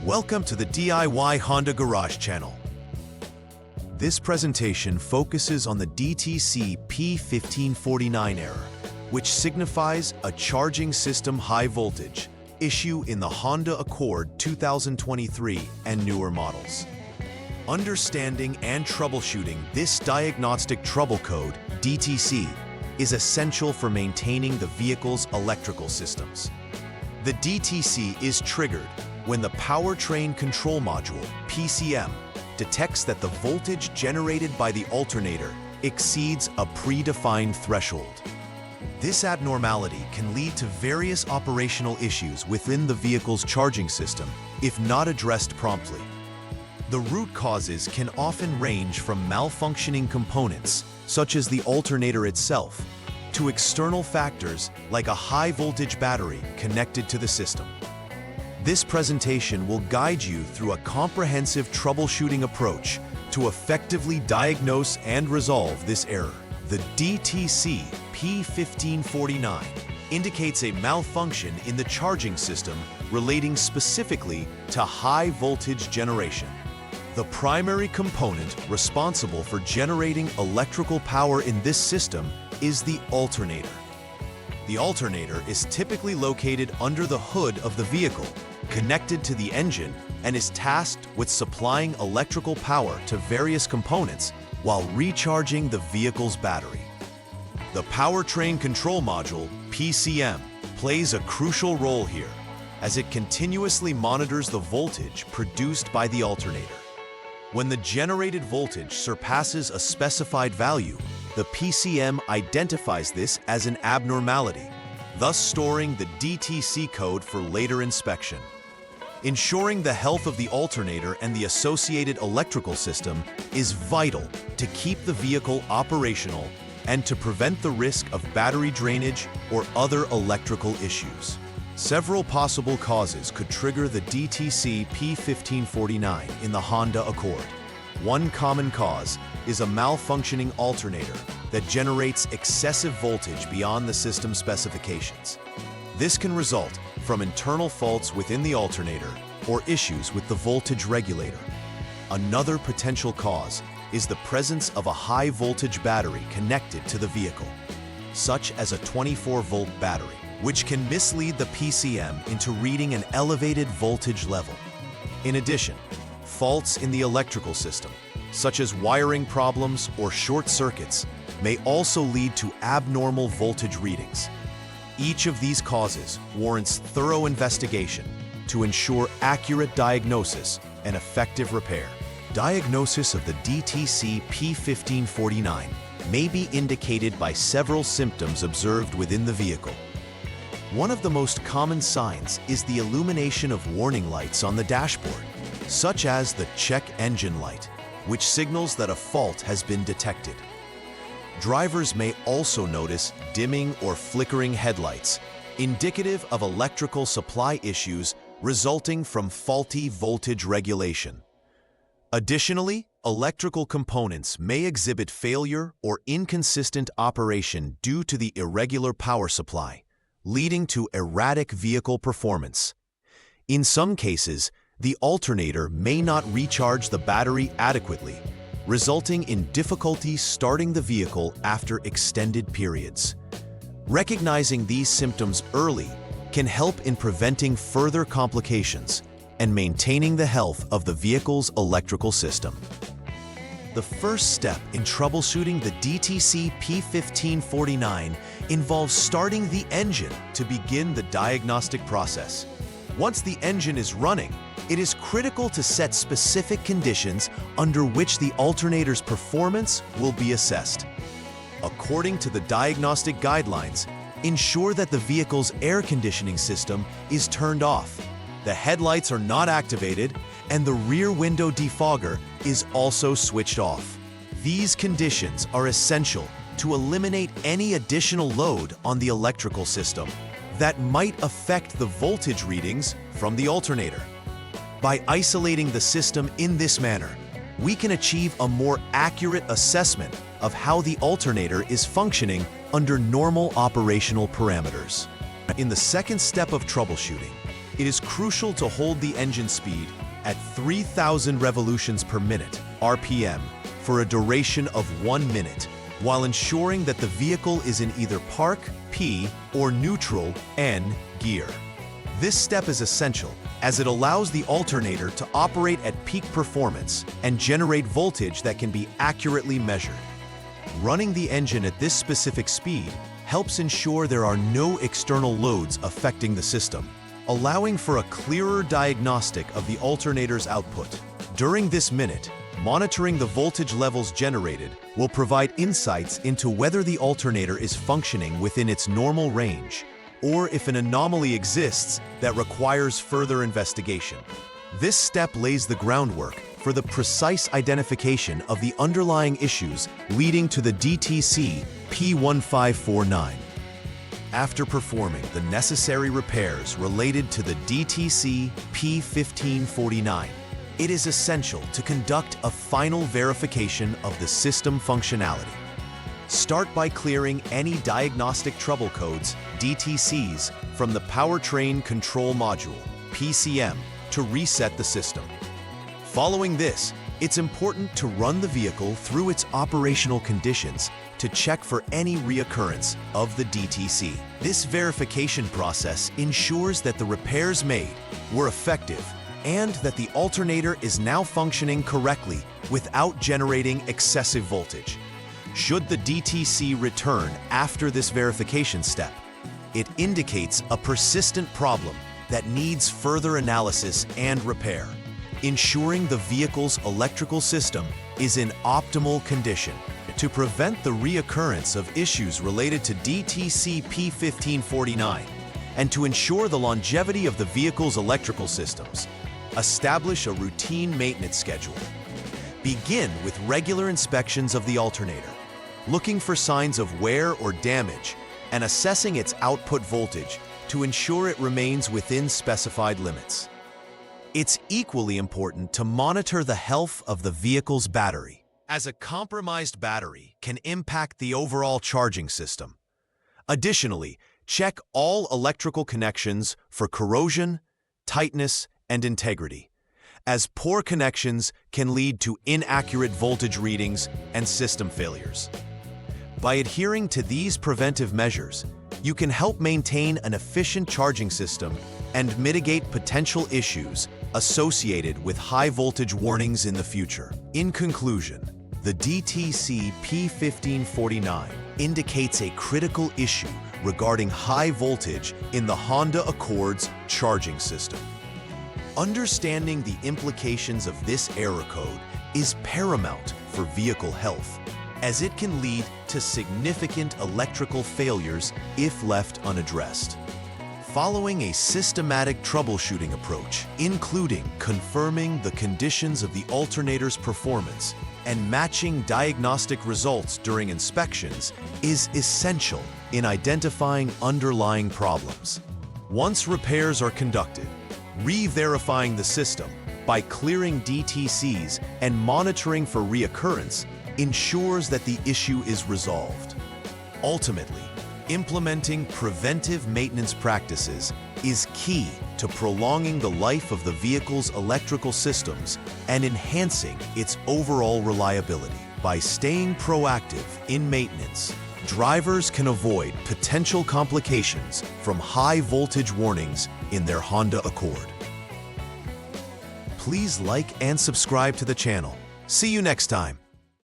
Welcome to the DIY Honda Garage channel. This presentation focuses on the DTC P1549 error, which signifies a charging system high voltage issue in the Honda Accord 2023 and newer models. Understanding and troubleshooting this diagnostic trouble code, DTC, is essential for maintaining the vehicle's electrical systems. The DTC is triggered when the powertrain control module, PCM, detects that the voltage generated by the alternator exceeds a predefined threshold. This abnormality can lead to various operational issues within the vehicle's charging system if not addressed promptly. The root causes can often range from malfunctioning components, such as the alternator itself, to external factors like a high-voltage battery connected to the system. This presentation will guide you through a comprehensive troubleshooting approach to effectively diagnose and resolve this error. The DTC P1549 indicates a malfunction in the charging system relating specifically to high-voltage generation. The primary component responsible for generating electrical power in this system is the alternator. The alternator is typically located under the hood of the vehicle, connected to the engine, and is tasked with supplying electrical power to various components while recharging the vehicle's battery. The powertrain control module, PCM, plays a crucial role here, as it continuously monitors the voltage produced by the alternator. When the generated voltage surpasses a specified value, the PCM identifies this as an abnormality, thus storing the DTC code for later inspection. Ensuring the health of the alternator and the associated electrical system is vital to keep the vehicle operational and to prevent the risk of battery drainage or other electrical issues. Several possible causes could trigger the DTC P1549 in the Honda Accord. One common cause is a malfunctioning alternator that generates excessive voltage beyond the system specifications. This can result from internal faults within the alternator or issues with the voltage regulator. Another potential cause is the presence of a high-voltage battery connected to the vehicle, such as a 24-volt battery, which can mislead the PCM into reading an elevated voltage level. In addition, faults in the electrical system, such as wiring problems or short circuits, may also lead to abnormal voltage readings. Each of these causes warrants thorough investigation to ensure accurate diagnosis and effective repair. Diagnosis of the DTC P1549 may be indicated by several symptoms observed within the vehicle. One of the most common signs is the illumination of warning lights on the dashboard, such as the check engine light, which signals that a fault has been detected. Drivers may also notice dimming or flickering headlights, indicative of electrical supply issues resulting from faulty voltage regulation. Additionally, electrical components may exhibit failure or inconsistent operation due to the irregular power supply, leading to erratic vehicle performance. In some cases, the alternator may not recharge the battery adequately, resulting in difficulty starting the vehicle after extended periods. Recognizing these symptoms early can help in preventing further complications and maintaining the health of the vehicle's electrical system. The first step in troubleshooting the DTC P1549 involves starting the engine to begin the diagnostic process. Once the engine is running, it is critical to set specific conditions under which the alternator's performance will be assessed. According to the diagnostic guidelines, ensure that the vehicle's air conditioning system is turned off, the headlights are not activated, and the rear window defogger is also switched off. These conditions are essential to eliminate any additional load on the electrical system that might affect the voltage readings from the alternator. By isolating the system in this manner, we can achieve a more accurate assessment of how the alternator is functioning under normal operational parameters. In the second step of troubleshooting, it is crucial to hold the engine speed at 3,000 revolutions per minute, RPM, for a duration of 1 minute, while ensuring that the vehicle is in either park, P, or neutral, N, gear. This step is essential as it allows the alternator to operate at peak performance and generate voltage that can be accurately measured. Running the engine at this specific speed helps ensure there are no external loads affecting the system, allowing for a clearer diagnostic of the alternator's output. During this minute, monitoring the voltage levels generated will provide insights into whether the alternator is functioning within its normal range, or if an anomaly exists that requires further investigation. This step lays the groundwork for the precise identification of the underlying issues leading to the DTC P1549. After performing the necessary repairs related to the DTC P1549, it is essential to conduct a final verification of the system functionality. Start by clearing any diagnostic trouble codes, DTCs, from the Powertrain Control Module, PCM, to reset the system. Following this, it's important to run the vehicle through its operational conditions to check for any reoccurrence of the DTC. This verification process ensures that the repairs made were effective and that the alternator is now functioning correctly without generating excessive voltage. Should the DTC return after this verification step, it indicates a persistent problem that needs further analysis and repair, ensuring the vehicle's electrical system is in optimal condition. To prevent the reoccurrence of issues related to DTC P1549 and to ensure the longevity of the vehicle's electrical systems, establish a routine maintenance schedule. Begin with regular inspections of the alternator, looking for signs of wear or damage, and assessing its output voltage to ensure it remains within specified limits. It's equally important to monitor the health of the vehicle's battery, as a compromised battery can impact the overall charging system. Additionally, check all electrical connections for corrosion, tightness, and integrity, as poor connections can lead to inaccurate voltage readings and system failures. By adhering to these preventive measures, you can help maintain an efficient charging system and mitigate potential issues associated with high voltage warnings in the future. In conclusion, the DTC P1549 indicates a critical issue regarding high voltage in the Honda Accord's charging system. Understanding the implications of this error code is paramount for vehicle health, as it can lead to significant electrical failures if left unaddressed. Following a systematic troubleshooting approach, including confirming the conditions of the alternator's performance and matching diagnostic results during inspections, is essential in identifying underlying problems. Once repairs are conducted, re-verifying the system by clearing DTCs and monitoring for reoccurrence ensures that the issue is resolved. Ultimately, implementing preventive maintenance practices is key to prolonging the life of the vehicle's electrical systems and enhancing its overall reliability. By staying proactive in maintenance, drivers can avoid potential complications from high voltage warnings in their Honda Accord. Please like and subscribe to the channel. See you next time.